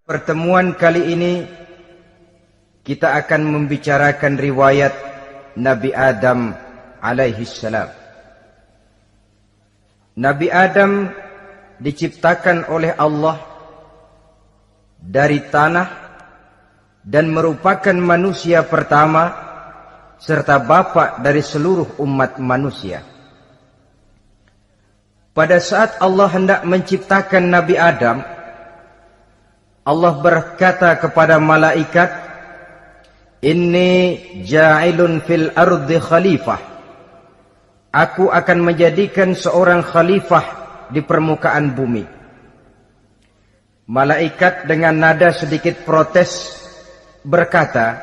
Pertemuan kali ini kita akan membicarakan riwayat Nabi Adam alaihi salam. Nabi Adam diciptakan oleh Allah dari tanah dan merupakan manusia pertama serta bapa dari seluruh umat manusia. Pada saat Allah hendak menciptakan Nabi Adam, Allah berkata kepada malaikat, "Inni ja'ilun fil ardi khalifah." Aku akan menjadikan seorang khalifah di permukaan bumi. Malaikat dengan nada sedikit protes berkata,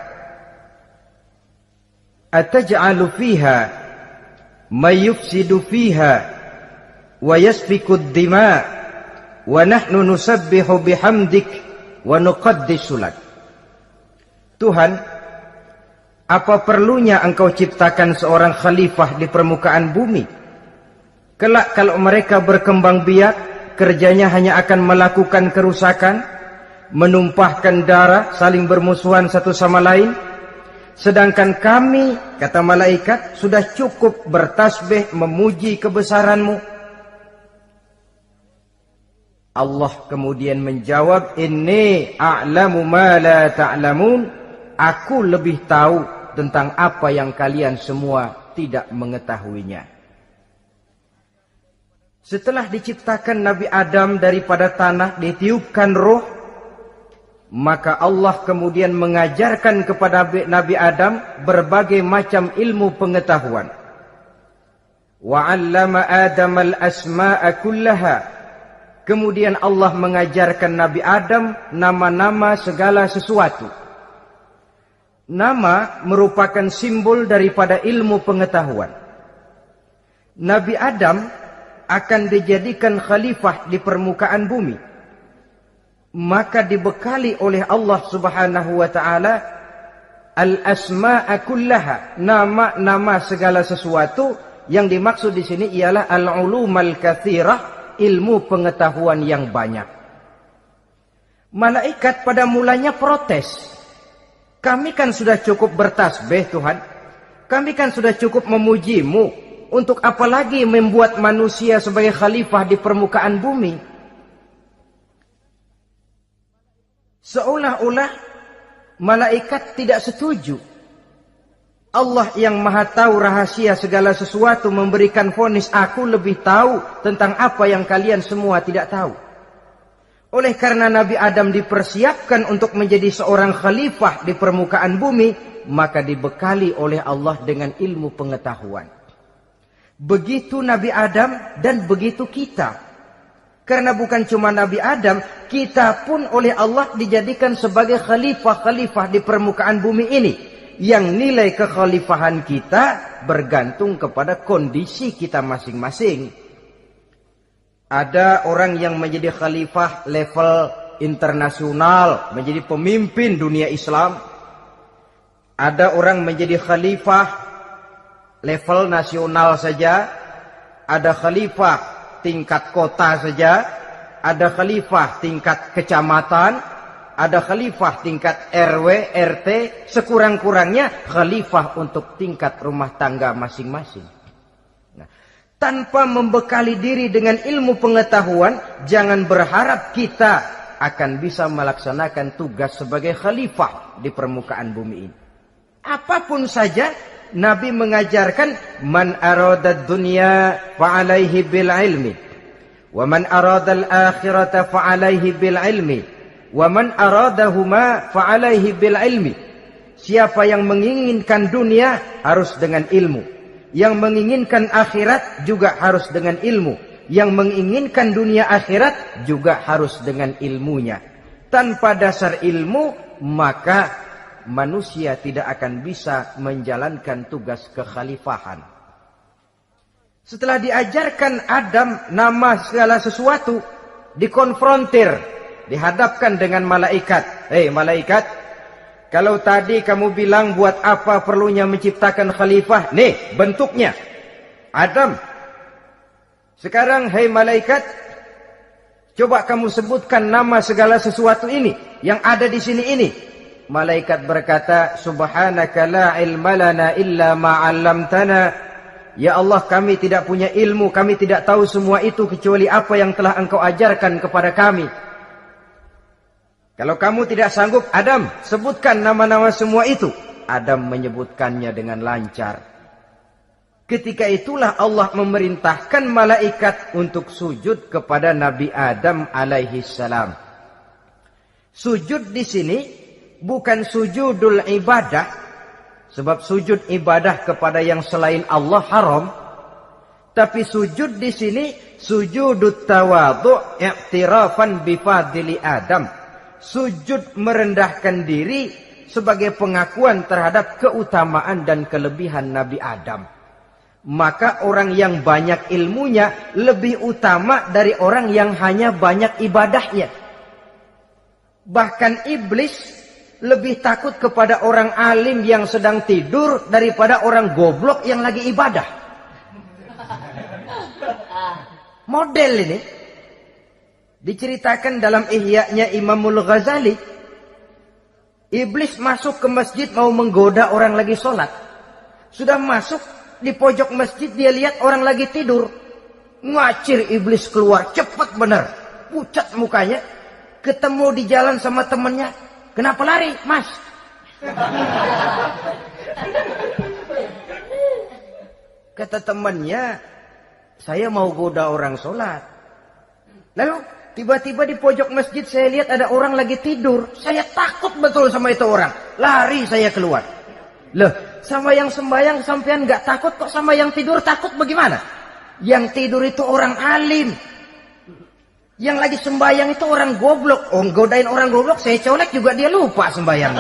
"Ataj'alu fiha may yufsidu fiha wa yasfiku ad-dima wa nahnu nusabbihu bihamdik wa nuqaddisu lak." Tuhan, apa perlunya engkau ciptakan seorang khalifah di permukaan bumi? Kelak kalau mereka berkembang biak, kerjanya hanya akan melakukan kerusakan, menumpahkan darah, saling bermusuhan satu sama lain. Sedangkan kami, kata malaikat, sudah cukup bertasbih memuji kebesaranmu. Allah kemudian menjawab, "Inni a'lamu ma la ta'lamun." Aku lebih tahu tentang apa yang kalian semua tidak mengetahuinya. Setelah diciptakan Nabi Adam daripada tanah, ditiupkan roh, maka Allah kemudian mengajarkan kepada Nabi Adam berbagai macam ilmu pengetahuan. Wa 'allama Adam al-asma'a kullaha. Kemudian Allah mengajarkan Nabi Adam nama-nama segala sesuatu. Nama merupakan simbol daripada ilmu pengetahuan. Nabi Adam akan dijadikan khalifah di permukaan bumi. Maka dibekali oleh Allah Subhanahu wa taala al-asma'a kullaha, nama-nama segala sesuatu. Yang dimaksud di sini ialah al-ulumal katsirah, ilmu pengetahuan yang banyak. Malaikat pada mulanya protes. Kami kan sudah cukup bertasbih Tuhan. Kami kan sudah cukup memujimu. Untuk apa lagi membuat manusia sebagai khalifah di permukaan bumi? Seolah-olah malaikat tidak setuju. Allah yang maha tahu rahasia segala sesuatu memberikan vonis, aku lebih tahu tentang apa yang kalian semua tidak tahu. Oleh karena Nabi Adam dipersiapkan untuk menjadi seorang khalifah di permukaan bumi, maka dibekali oleh Allah dengan ilmu pengetahuan. Begitu Nabi Adam dan begitu kita. Karena bukan cuma Nabi Adam, kita pun oleh Allah dijadikan sebagai khalifah-khalifah di permukaan bumi ini. Yang nilai kekhalifahan kita bergantung kepada kondisi kita masing-masing. Ada orang yang menjadi khalifah level internasional, menjadi pemimpin dunia Islam. Ada orang menjadi khalifah level nasional saja. Ada khalifah tingkat kota saja. Ada khalifah tingkat kecamatan. Ada khalifah tingkat RW, RT, sekurang-kurangnya khalifah untuk tingkat rumah tangga masing-masing. Nah, tanpa membekali diri dengan ilmu pengetahuan, jangan berharap kita akan bisa melaksanakan tugas sebagai khalifah di permukaan bumi ini. Apapun saja, Nabi mengajarkan, man aradad dunya fa'alaihi bil ilmi, wa man aradal akhirata fa'alaihi bil ilmi. Wa man aradahuma fa'alaihi bil ilmi. Siapa yang menginginkan dunia harus dengan ilmu. Yang menginginkan akhirat juga harus dengan ilmu. Yang menginginkan dunia akhirat juga harus dengan ilmunya. Tanpa dasar ilmu, maka manusia tidak akan bisa menjalankan tugas kekhalifahan. Setelah diajarkan Adam nama segala sesuatu, dikonfrontir, dihadapkan dengan malaikat. Hei malaikat, kalau tadi kamu bilang buat apa perlunya menciptakan khalifah? Nih bentuknya. Adam. Sekarang hei malaikat, Coba kamu sebutkan nama segala sesuatu ini yang ada di sini ini. Malaikat berkata, subhanaka la ilma lana illa ma 'allamtana. Ya Allah, kami tidak punya ilmu, kami tidak tahu semua itu kecuali apa yang telah Engkau ajarkan kepada kami. Kalau kamu tidak sanggup, Adam, sebutkan nama-nama semua itu. Adam menyebutkannya dengan lancar. Ketika itulah Allah memerintahkan malaikat untuk sujud kepada Nabi Adam alaihi salam. Sujud di sini bukan sujudul ibadah, sebab sujud ibadah kepada yang selain Allah haram. Tapi sujud di sini sujudut tawadhu' i'tirafan bi fadli Adam. Sujud merendahkan diri sebagai pengakuan terhadap keutamaan dan kelebihan Nabi Adam. Maka orang yang banyak ilmunya lebih utama dari orang yang hanya banyak ibadahnya. Bahkan iblis lebih takut kepada orang alim yang sedang tidur daripada orang goblok yang lagi ibadah. Model ini diceritakan dalam Ihya-nya Imamul Ghazali. Iblis masuk ke masjid mau menggoda orang lagi sholat. Sudah masuk di pojok masjid, dia lihat orang lagi tidur. Ngacir iblis keluar, cepat benar. Pucat mukanya. Ketemu di jalan sama temennya. Kenapa lari, Mas? Kata temannya, saya mau goda orang sholat. Lalu tiba-tiba di pojok masjid saya lihat ada orang lagi tidur. Saya takut betul sama itu orang. Lari saya keluar. Loh, sama yang sembahyang sampean nggak takut, kok sama yang tidur takut bagaimana? Yang tidur itu orang alim. Yang lagi sembahyang itu orang goblok. Oh, godain orang goblok, saya colek juga dia lupa sembahyang.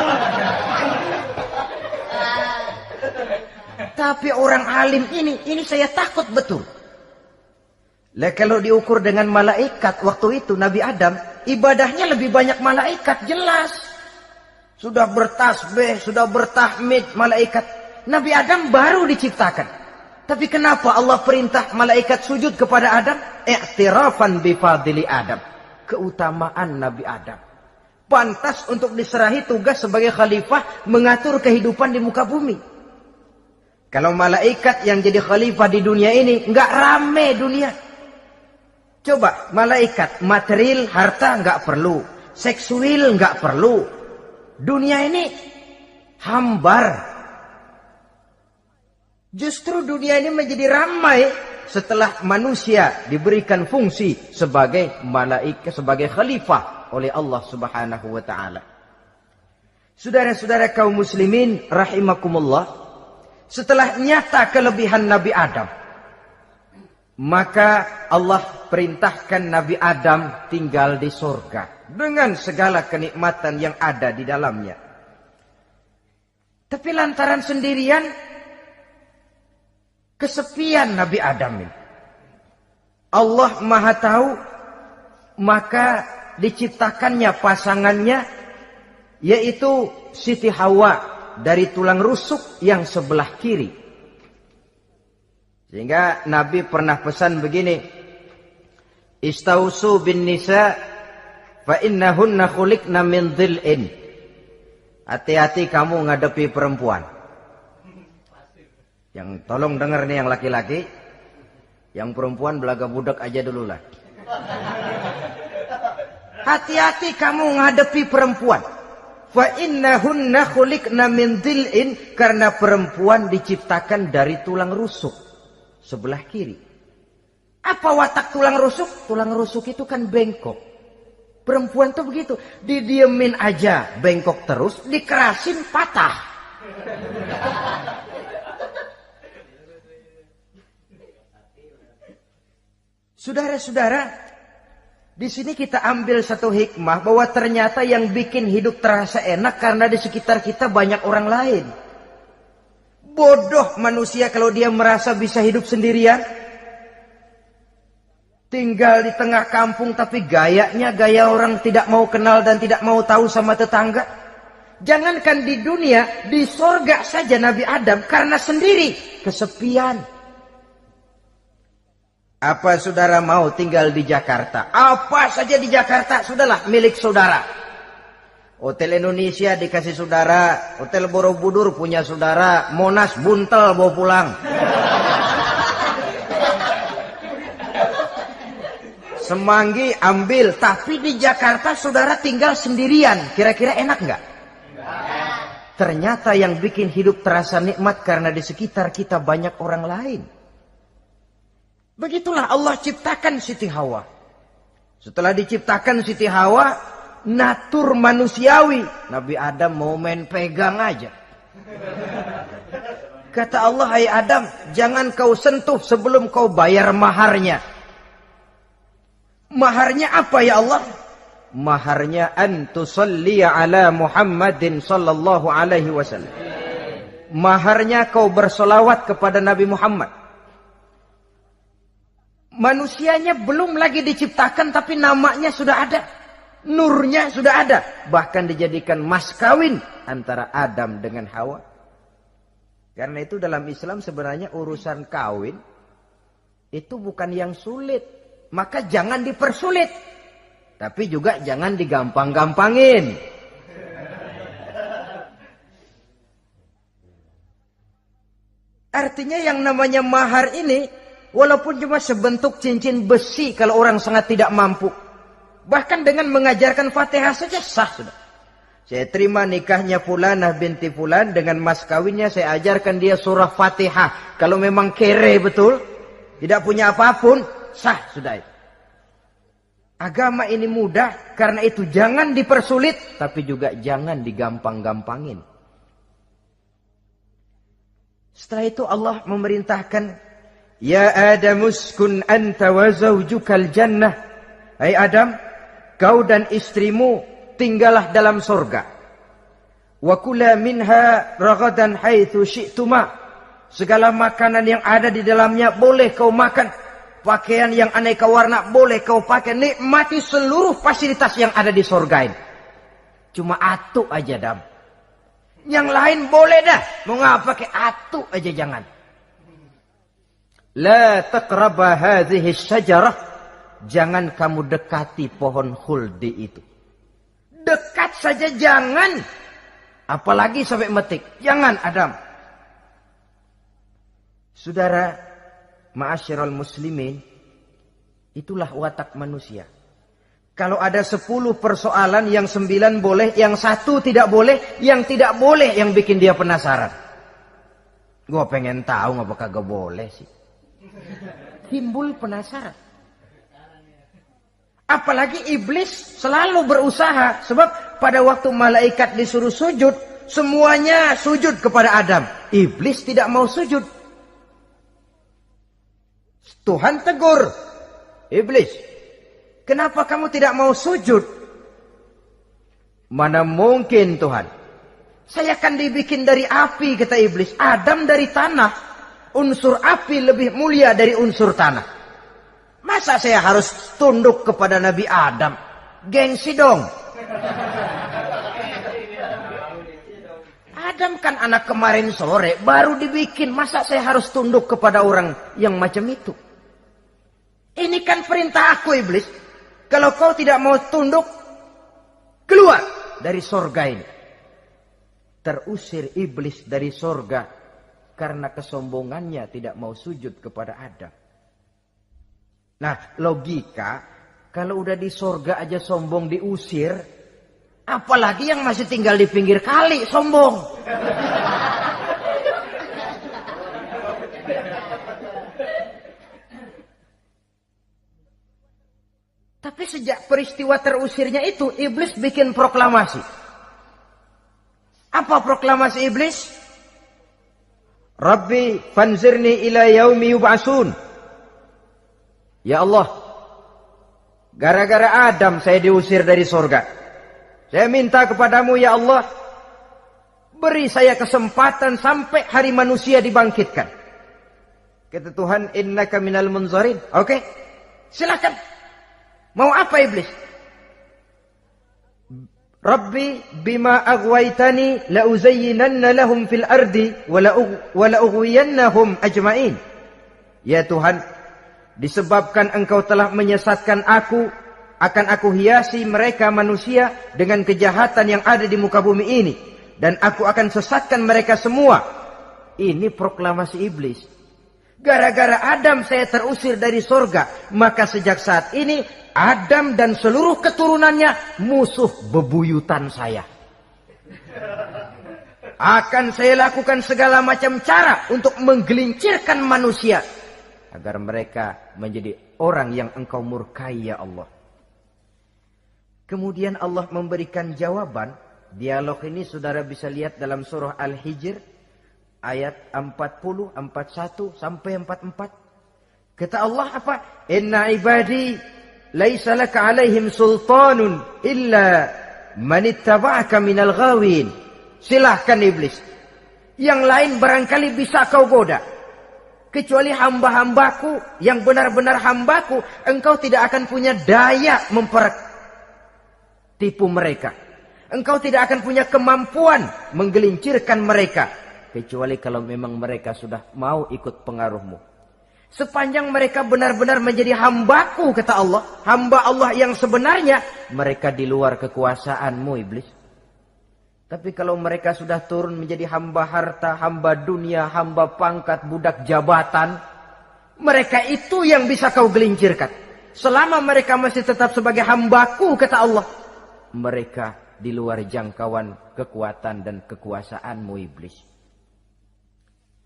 Tapi orang alim ini saya takut betul. Lah kalau diukur dengan malaikat waktu itu Nabi Adam, ibadahnya lebih banyak malaikat, jelas. Sudah bertasbih, sudah bertahmid malaikat. Nabi Adam baru diciptakan. Tapi kenapa Allah perintah malaikat sujud kepada Adam? I'tirafan bi fadli Adam. Keutamaan Nabi Adam. Pantas untuk diserahi tugas sebagai khalifah mengatur kehidupan di muka bumi. Kalau malaikat yang jadi khalifah di dunia ini, enggak rame dunia. Coba, malaikat, material, harta enggak perlu. Seksual enggak perlu. Dunia ini hambar. Justru dunia ini menjadi ramai setelah manusia diberikan fungsi sebagai malaikat, sebagai khalifah oleh Allah Subhanahu wa taala. Saudara-saudara kaum muslimin rahimakumullah, setelah nyata kelebihan Nabi Adam, maka Allah perintahkan Nabi Adam tinggal di surga dengan segala kenikmatan yang ada di dalamnya. Tapi lantaran sendirian, kesepian Nabi Adam ini. Allah Maha Tahu, maka diciptakannya pasangannya, yaitu Siti Hawa dari tulang rusuk yang sebelah kiri. Sehingga Nabi pernah pesan begini, Istausu bin nisa fa innahunna khuliqna min dhil'in. Hati-hati kamu ngadepi perempuan. Yang tolong dengar nih yang laki-laki. Yang perempuan belaga budak aja dulu lah. Hati-hati kamu ngadepi perempuan. Fa innahunna khuliqna min dhil'in, karena perempuan diciptakan dari tulang rusuk sebelah kiri. Apa watak tulang rusuk? Tulang rusuk itu kan bengkok. Perempuan tuh begitu, didiemin aja bengkok terus, dikerasin patah. Saudara-saudara, di sini kita ambil satu hikmah bahwa ternyata yang bikin hidup terasa enak karena di sekitar kita banyak orang lain. Bodoh manusia kalau dia merasa bisa hidup sendirian. Tinggal di tengah kampung tapi gayanya gaya orang tidak mau kenal dan tidak mau tahu sama tetangga. Jangankan di dunia, di sorga saja Nabi Adam karena sendiri kesepian. Apa saudara mau tinggal di Jakarta? Apa saja di Jakarta, sudahlah milik saudara. Hotel Indonesia dikasih saudara, Hotel Borobudur punya saudara, Monas buntel bawa pulang. Semanggi ambil, tapi di Jakarta saudara tinggal sendirian. Kira-kira enak nggak? Ternyata yang bikin hidup terasa nikmat karena di sekitar kita banyak orang lain. Begitulah Allah ciptakan Siti Hawa. Setelah diciptakan Siti Hawa, natur manusiawi. Nabi Adam mau main pegang aja. Kata Allah, hai Adam, jangan kau sentuh sebelum kau bayar maharnya. Maharnya apa ya Allah? Maharnya an tusalliya ala Muhammadin sallallahu alaihi wasallam. Maharnya kau bersolawat kepada Nabi Muhammad. Manusianya belum lagi diciptakan tapi namanya sudah ada. Nurnya sudah ada. Bahkan dijadikan mas kawin antara Adam dengan Hawa. Karena itu dalam Islam sebenarnya urusan kawin itu bukan yang sulit. Maka jangan dipersulit. Tapi juga jangan digampang-gampangin. Artinya yang namanya mahar ini, walaupun cuma sebentuk cincin besi kalau orang sangat tidak mampu. Bahkan dengan mengajarkan Fatihah saja sah sudah. Saya terima nikahnya Fulanah binti Fulan, dengan mas kawinnya saya ajarkan dia surah Fatihah. Kalau memang kere betul, tidak punya apapun, sah sudah itu. Agama ini mudah, karena itu jangan dipersulit, tapi juga jangan digampang-gampangin. Setelah itu Allah memerintahkan, Ya Adam uskun anta wa zawjukal jannah. Hai Adam, kau dan istrimu tinggallah dalam surga. Wa kula minha ragadan haitsu syi'tuma. Segala makanan yang ada di dalamnya boleh kau makan. Pakaian yang aneka warna boleh kau pakai. Nikmati seluruh fasilitas yang ada di surga ini. Cuma atu aja Adam. Yang lain boleh dah. Mau ngapa pakai atu aja jangan. La taqraba hadhihi syajarah. Jangan kamu dekati pohon khuldi itu. Dekat saja jangan. Apalagi sampai metik. Jangan Adam. Saudara, ma'asyiral muslimin, itulah watak manusia. Kalau ada 10 persoalan, yang 9 boleh, yang 1 tidak boleh, yang tidak boleh yang bikin dia penasaran. Gua pengen tahu ngapa kagak boleh sih. Timbul penasaran. Apalagi iblis selalu berusaha. Sebab pada waktu malaikat disuruh sujud, semuanya sujud kepada Adam. Iblis tidak mau sujud. Tuhan tegur, iblis, kenapa kamu tidak mau sujud? Mana mungkin Tuhan, saya akan dibikin dari api, kata iblis. Adam dari tanah, unsur api lebih mulia dari unsur tanah. Masa saya harus tunduk kepada Nabi Adam? Gengsi dong. Adam kan anak kemarin sore, baru dibikin. Masa saya harus tunduk kepada orang yang macam itu? Ini kan perintah aku iblis. Kalau kau tidak mau tunduk, keluar dari sorga ini. Terusir iblis dari sorga karena kesombongannya tidak mau sujud kepada Adam. Nah, logika, kalau udah di sorga aja sombong diusir, apalagi yang masih tinggal di pinggir kali sombong. Tapi sejak peristiwa terusirnya itu, iblis bikin proklamasi. Apa proklamasi iblis? Rabbi fanzirni ila yaumi yub'asun. Ya Allah, gara-gara Adam saya diusir dari surga. Saya minta kepadamu ya Allah, beri saya kesempatan sampai hari manusia dibangkitkan. Kata Tuhan, innaka minal munzarin. Oke, silakan. Mau apa iblis? Rabbi bima aghwaytani la uzayyinanna lahum fil ardi wa la ughwiyannahum ajma'in. Ya Tuhan, disebabkan engkau telah menyesatkan aku, akan aku hiasi mereka manusia dengan kejahatan yang ada di muka bumi ini, dan aku akan sesatkan mereka semua. Ini proklamasi iblis. Gara-gara Adam saya terusir dari surga, maka sejak saat ini Adam dan seluruh keturunannya musuh bebuyutan saya. Akan saya lakukan segala macam cara untuk menggelincirkan manusia agar mereka menjadi orang yang engkau murkai, ya Allah. Kemudian Allah memberikan jawaban. Dialog ini saudara bisa lihat dalam surah Al-Hijr ayat 40, 41 sampai 44. Kata Allah apa? Inna ibadi laisa laka alaihim sultanun illa man ittaba'aka minal ghawin. Silahkan iblis. Yang lain barangkali bisa kau goda. Kecuali hamba-hambaku yang benar-benar hambaku, engkau tidak akan punya daya mempertipu mereka. Engkau tidak akan punya kemampuan menggelincirkan mereka. Kecuali kalau memang mereka sudah mau ikut pengaruhmu. Sepanjang mereka benar-benar menjadi hambaku, kata Allah. Hamba Allah yang sebenarnya, mereka di luar kekuasaanmu, iblis. Tapi kalau mereka sudah turun menjadi hamba harta, hamba dunia, hamba pangkat, budak jabatan, mereka itu yang bisa kau gelincirkan. Selama mereka masih tetap sebagai hambaku, kata Allah, mereka di luar jangkauan kekuatan dan kekuasaanmu, iblis.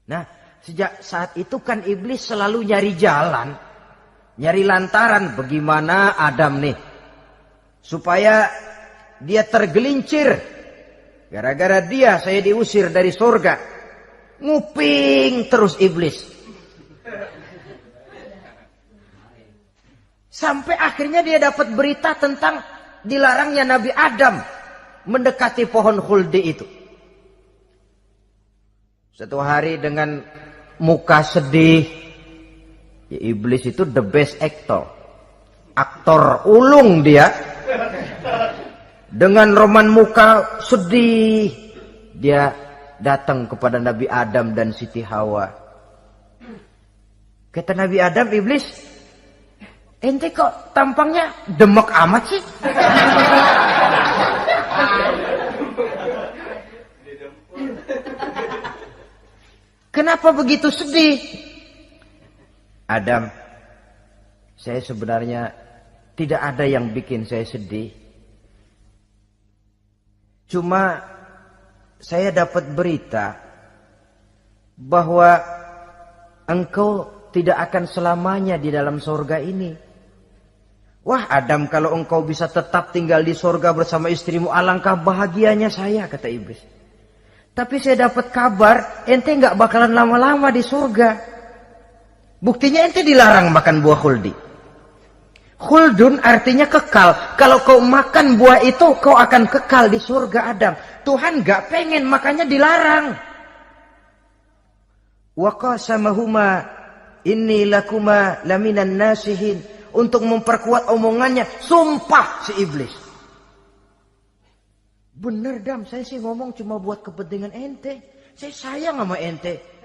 Nah, sejak saat itu kan iblis selalu nyari jalan, nyari lantaran bagaimana Adam nih supaya dia tergelincir. Gara-gara dia saya diusir dari surga. Nguping terus iblis. Sampai akhirnya dia dapat berita tentang dilarangnya Nabi Adam mendekati pohon khuldi itu. Satu hari dengan muka sedih. Ya, iblis itu the best actor. Aktor ulung dia. Dengan roman muka sedih, dia datang kepada Nabi Adam dan Siti Hawa. Kata Nabi Adam, iblis, ente kok tampangnya demek amat sih? Kenapa begitu sedih? Adam, saya sebenarnya tidak ada yang bikin saya sedih. Cuma saya dapat berita bahwa engkau tidak akan selamanya di dalam surga ini. Wah Adam, kalau engkau bisa tetap tinggal di surga bersama istrimu, alangkah bahagianya saya, kata iblis. Tapi saya dapat kabar ente nggak bakalan lama-lama di surga. Buktinya ente dilarang makan buah khuldi. Khuldun artinya kekal. Kalau kau makan buah itu, kau akan kekal di surga, Adam. Tuhan gak pengen, makanya dilarang. Wa qasamahuma inni lakuma laminan nasihin. Untuk memperkuat omongannya, sumpah si iblis. Bener Dam, saya sih ngomong cuma buat kepentingan ente. Saya sayang sama ente.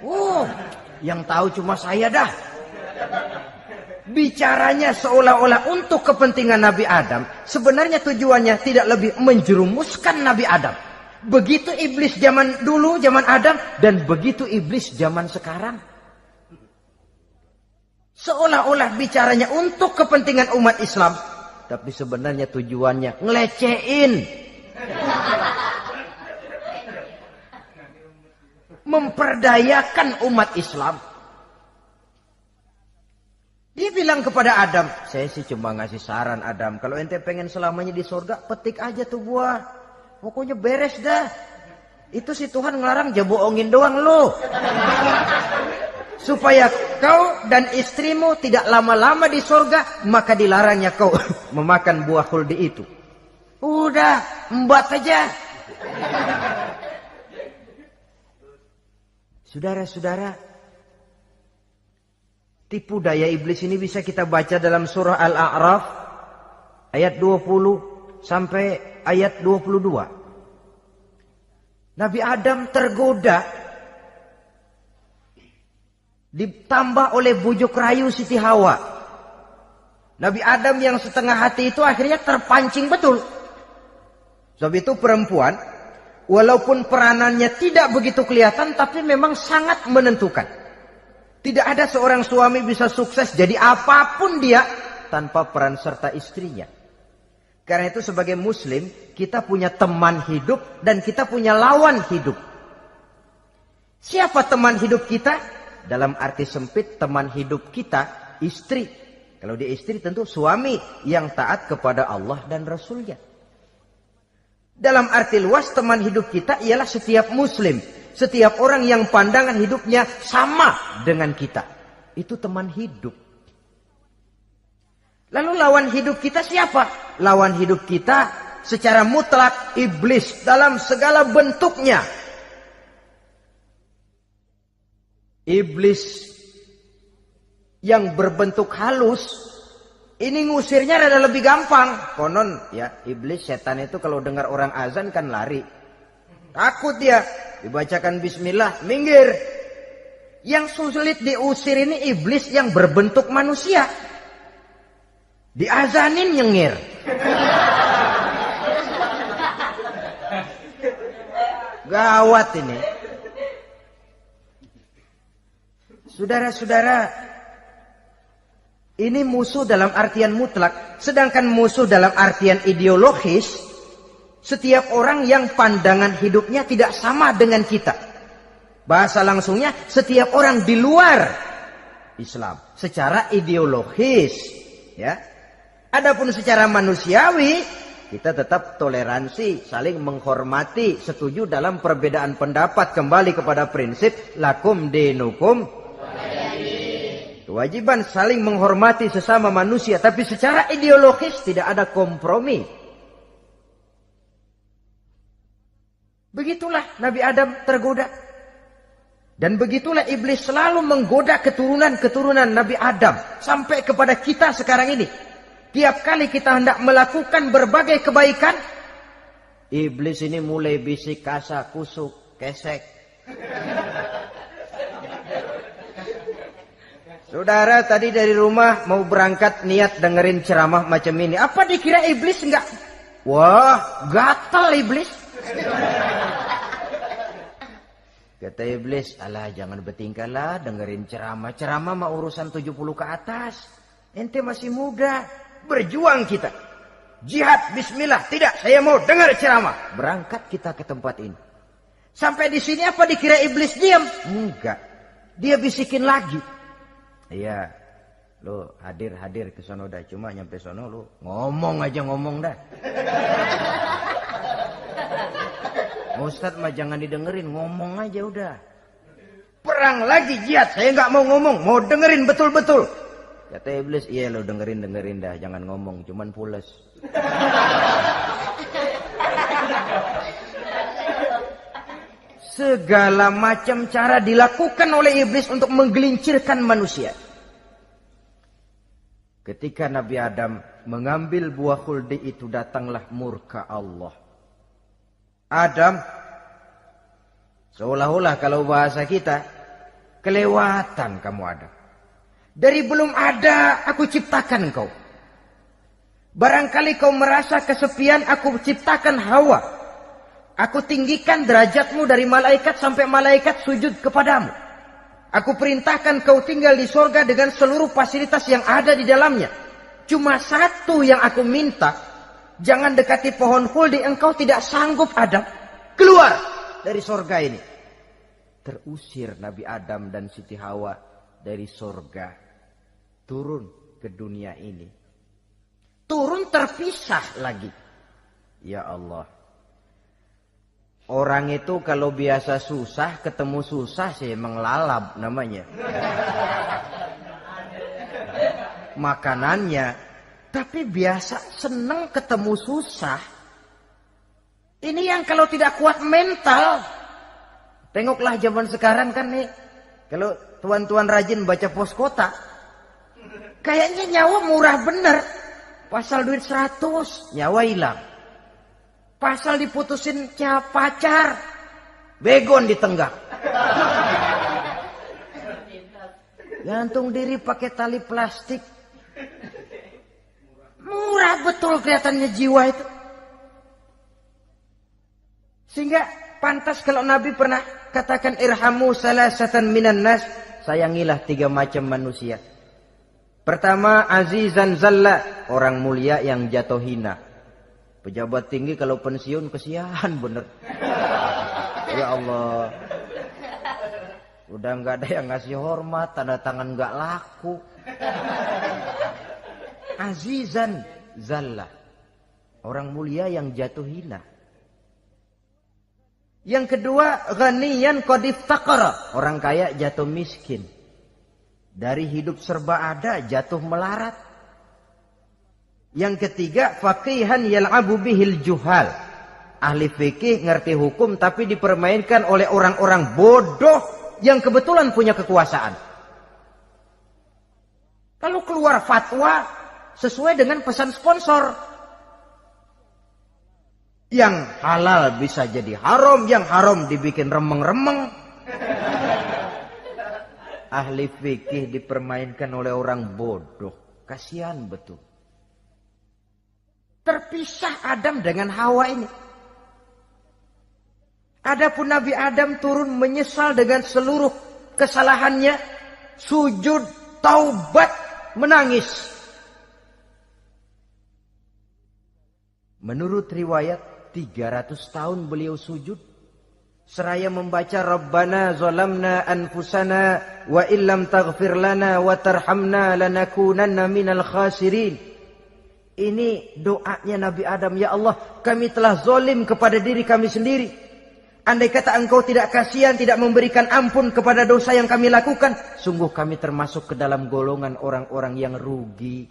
Yang tahu cuma saya dah. Bicaranya seolah-olah untuk kepentingan Nabi Adam. Sebenarnya tujuannya tidak lebih menjerumuskan Nabi Adam. Begitu iblis zaman dulu, zaman Adam. Dan begitu iblis zaman sekarang. Seolah-olah bicaranya untuk kepentingan umat Islam. Tapi sebenarnya tujuannya ngelecehin. Memperdayakan umat Islam. Dia bilang kepada Adam, saya sih cuma ngasih saran Adam, kalau ente pengen selamanya di surga, petik aja tuh buah. Pokoknya beres dah. Itu si Tuhan ngelarang, ja bohongin doang lo. Supaya kau dan istrimu tidak lama-lama di surga, maka dilarangnya kau memakan buah khuldi itu. Udah, embat aja. Saudara-saudara, tipu daya iblis ini bisa kita baca dalam surah Al-A'raf ayat 20 sampai ayat 22. Nabi Adam tergoda, ditambah oleh bujuk rayu Siti Hawa. Nabi Adam yang setengah hati itu akhirnya terpancing betul. Sebab itu perempuan, walaupun peranannya tidak begitu kelihatan, tapi memang sangat menentukan. Tidak ada seorang suami bisa sukses jadi apapun dia tanpa peran serta istrinya. Karena itu sebagai muslim, kita punya teman hidup dan kita punya lawan hidup. Siapa teman hidup kita? Dalam arti sempit, teman hidup kita istri. Kalau dia istri tentu suami yang taat kepada Allah dan Rasulnya. Dalam arti luas, teman hidup kita ialah setiap muslim. Setiap orang yang pandangan hidupnya sama dengan kita. Itu teman hidup. Lalu lawan hidup kita siapa? Lawan hidup kita secara mutlak iblis dalam segala bentuknya. Iblis yang berbentuk halus, ini ngusirnya rada lebih gampang. Konon ya, iblis setan itu kalau dengar orang azan kan lari. Takut dia, dibacakan bismillah, minggir. Yang sulit diusir ini iblis yang berbentuk manusia. Diazanin nyengir. Gawat ini. Saudara-saudara, ini musuh dalam artian mutlak. Sedangkan musuh dalam artian ideologis, setiap orang yang pandangan hidupnya tidak sama dengan kita. Bahasa langsungnya, setiap orang di luar Islam secara ideologis, ya. Adapun secara manusiawi, kita tetap toleransi, saling menghormati, setuju dalam perbedaan pendapat, kembali kepada prinsip lakum dinukum. Kewajiban saling menghormati sesama manusia, tapi secara ideologis tidak ada kompromi. Begitulah Nabi Adam tergoda. Dan begitulah iblis selalu menggoda keturunan-keturunan Nabi Adam sampai kepada kita sekarang ini. Tiap kali kita hendak melakukan berbagai kebaikan, iblis ini mulai bisik, kasa, kusuk, kesek. Saudara tadi dari rumah mau berangkat niat dengerin ceramah macam ini. Apa dikira iblis enggak? Wah, gatal iblis. Kata iblis, alah jangan bertingkah lah dengerin ceramah. Ceramah mah urusan 70 ke atas. Ente masih muda. Berjuang kita. Jihad, bismillah. Tidak, saya mau dengar ceramah. Berangkat kita ke tempat ini. Sampai di sini apa dikira iblis diam? Enggak. Dia bisikin lagi. Iya. Lu hadir ke sono dah. Cuma nyampe sono lu ngomong aja ngomong dah. Ustadz mah jangan didengerin. Ngomong aja udah. Perang lagi jihad. Saya nggak mau ngomong. Mau dengerin betul-betul. Kata iblis, iya lo dengerin dah, jangan ngomong, cuman pules. Segala macam cara dilakukan oleh iblis untuk menggelincirkan manusia. Ketika Nabi Adam mengambil buah khuldi itu, datanglah murka Allah. Adam, seolah-olah kalau bahasa kita, kelewatan kamu Adam. Dari belum ada aku ciptakan kau. Barangkali kau merasa kesepian, aku ciptakan Hawa. Aku tinggikan derajatmu dari malaikat sampai malaikat sujud kepadamu. Aku perintahkan kau tinggal di sorga dengan seluruh fasilitas yang ada di dalamnya. Cuma satu yang aku minta, jangan dekati pohon khuldi, engkau tidak sanggup Adam. Keluar dari sorga ini. Terusir Nabi Adam dan Siti Hawa dari sorga. Turun ke dunia ini. Turun terpisah lagi. Ya Allah. Orang itu kalau biasa susah, ketemu susah sih emang lalap namanya. Makanannya. Tapi biasa seneng ketemu susah. Ini yang kalau tidak kuat mental. Tengoklah zaman sekarang kan nih. Kalau tuan-tuan rajin baca pos kota. Kayaknya nyawa murah bener. Pasal duit 100, nyawa hilang. Pasal diputusin pacar, begon ditenggak. Gantung diri pakai tali plastik. Murah betul kelihatannya jiwa itu. Sehingga pantas kalau Nabi pernah katakan irhamu salasatan minan nas, sayangilah 3 macam manusia. Pertama, azizan zalla, orang mulia yang jatuh hina. Pejabat tinggi kalau pensiun kesian bener. Ya Allah. Udah nggak ada yang ngasih hormat, tanda tangan nggak laku. Azizan zalla, orang mulia yang jatuh hina. Yang kedua, ghaniyan qad iftaqara, orang kaya jatuh miskin. Dari hidup serba ada jatuh melarat. Yang ketiga, faqihan yal'abu bihil juhal, ahli fikih ngerti hukum tapi dipermainkan oleh orang-orang bodoh yang kebetulan punya kekuasaan. Lalu keluar fatwa sesuai dengan pesan sponsor. Yang halal bisa jadi haram, yang haram dibikin remeng-remeng. Ahli fikih dipermainkan oleh orang bodoh. Kasihan betul. Terpisah Adam dengan Hawa ini. Adapun Nabi Adam turun menyesal dengan seluruh kesalahannya. Sujud, taubat, menangis. Menurut riwayat, 300 tahun beliau sujud seraya membaca Rabbana zalamna anfusana wa illam taghfir lana wa tarhamna lanakunanna minal khasirin. Ini doanya Nabi Adam, ya Allah, kami telah zalim kepada diri kami sendiri. Andai kata Engkau tidak kasihan, tidak memberikan ampun kepada dosa yang kami lakukan, sungguh kami termasuk ke dalam golongan orang-orang yang rugi.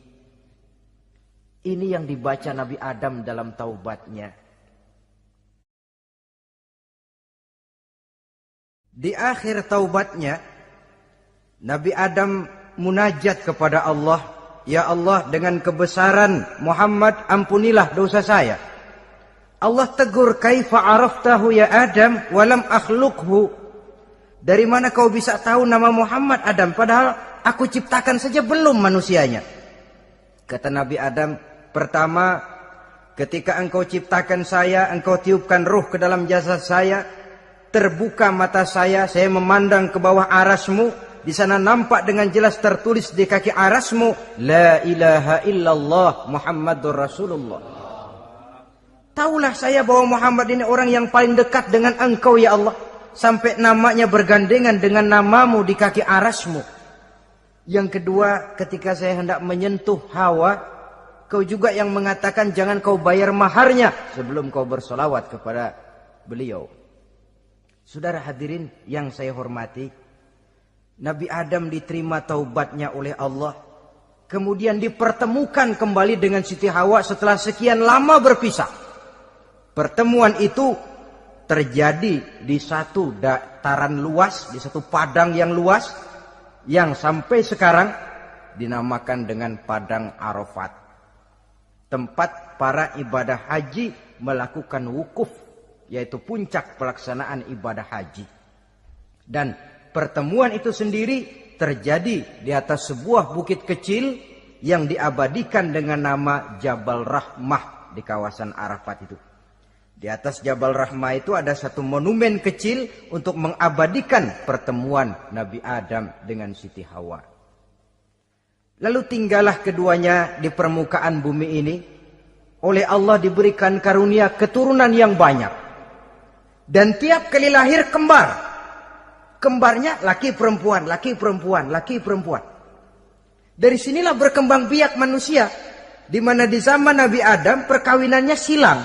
Ini yang dibaca Nabi Adam dalam taubatnya. Di akhir taubatnya, Nabi Adam munajat kepada Allah, ya Allah, dengan kebesaran Muhammad ampunilah dosa saya. Allah tegur, kaifa araftahu ya Adam walam akhluqhu. Dari mana kau bisa tahu nama Muhammad Adam padahal aku ciptakan saja belum manusianya. Kata Nabi Adam, pertama, ketika engkau ciptakan saya, engkau tiupkan ruh ke dalam jasad saya, terbuka mata saya memandang ke bawah arasmu. Di sana nampak dengan jelas tertulis di kaki arasmu, La ilaha illallah Muhammadur Rasulullah. Taulah saya bahwa Muhammad ini orang yang paling dekat dengan engkau ya Allah. Sampai namanya bergandengan dengan namamu di kaki arasmu. Yang kedua, ketika saya hendak menyentuh Hawa, kau juga yang mengatakan jangan kau bayar maharnya sebelum kau bersolawat kepada beliau. Saudara hadirin yang saya hormati, Nabi Adam diterima taubatnya oleh Allah. Kemudian dipertemukan kembali dengan Siti Hawa setelah sekian lama berpisah. Pertemuan itu terjadi di satu dataran luas, di satu padang yang luas, yang sampai sekarang dinamakan dengan Padang Arafat. Tempat para ibadah haji melakukan wukuf, yaitu puncak pelaksanaan ibadah haji. Dan pertemuan itu sendiri terjadi di atas sebuah bukit kecil yang diabadikan dengan nama Jabal Rahmah di kawasan Arafat itu. Di atas Jabal Rahmah itu ada satu monumen kecil untuk mengabadikan pertemuan Nabi Adam dengan Siti Hawa. Lalu tinggallah keduanya di permukaan bumi ini. Oleh Allah diberikan karunia keturunan yang banyak. Dan tiap kali lahir kembar. Kembarnya laki perempuan, laki perempuan, laki perempuan. Dari sinilah berkembang biak manusia. Di mana di zaman Nabi Adam perkawinannya silang.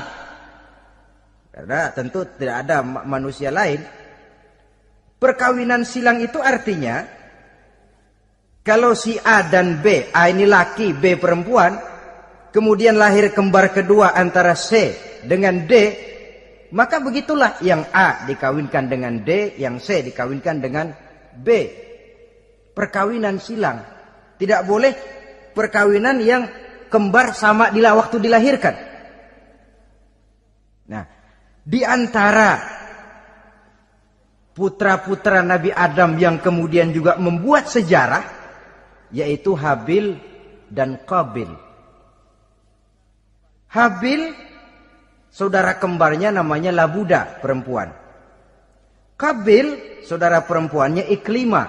Karena tentu tidak ada manusia lain. Perkawinan silang itu artinya, kalau si A dan B, A ini laki, B perempuan, kemudian lahir kembar kedua antara C dengan D, maka begitulah yang A dikawinkan dengan D, yang C dikawinkan dengan B. Perkawinan silang. Tidak boleh perkawinan yang kembar sama di waktu dilahirkan. Nah, di antara putra-putra Nabi Adam yang kemudian juga membuat sejarah, yaitu Habil dan Qabil. Habil, saudara kembarnya namanya Labuda, perempuan. Kabil, saudara perempuannya Iklimah.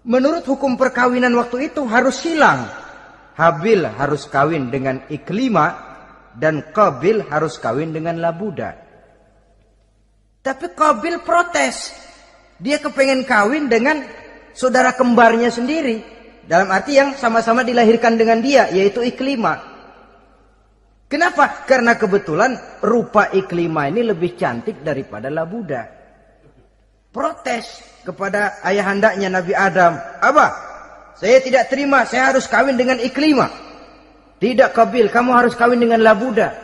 Menurut hukum perkawinan waktu itu harus silang. Habil harus kawin dengan Iklimah dan Kabil harus kawin dengan Labuda. Tapi Kabil protes. Dia kepengen kawin dengan saudara kembarnya sendiri. Dalam arti yang sama-sama dilahirkan dengan dia, yaitu Iklimah. Kenapa? Karena kebetulan rupa Iklimah ini lebih cantik daripada Labuda. Protes kepada ayahandanya Nabi Adam. Abah, saya tidak terima, saya harus kawin dengan Iklimah. Tidak Kabil, kamu harus kawin dengan Labuda.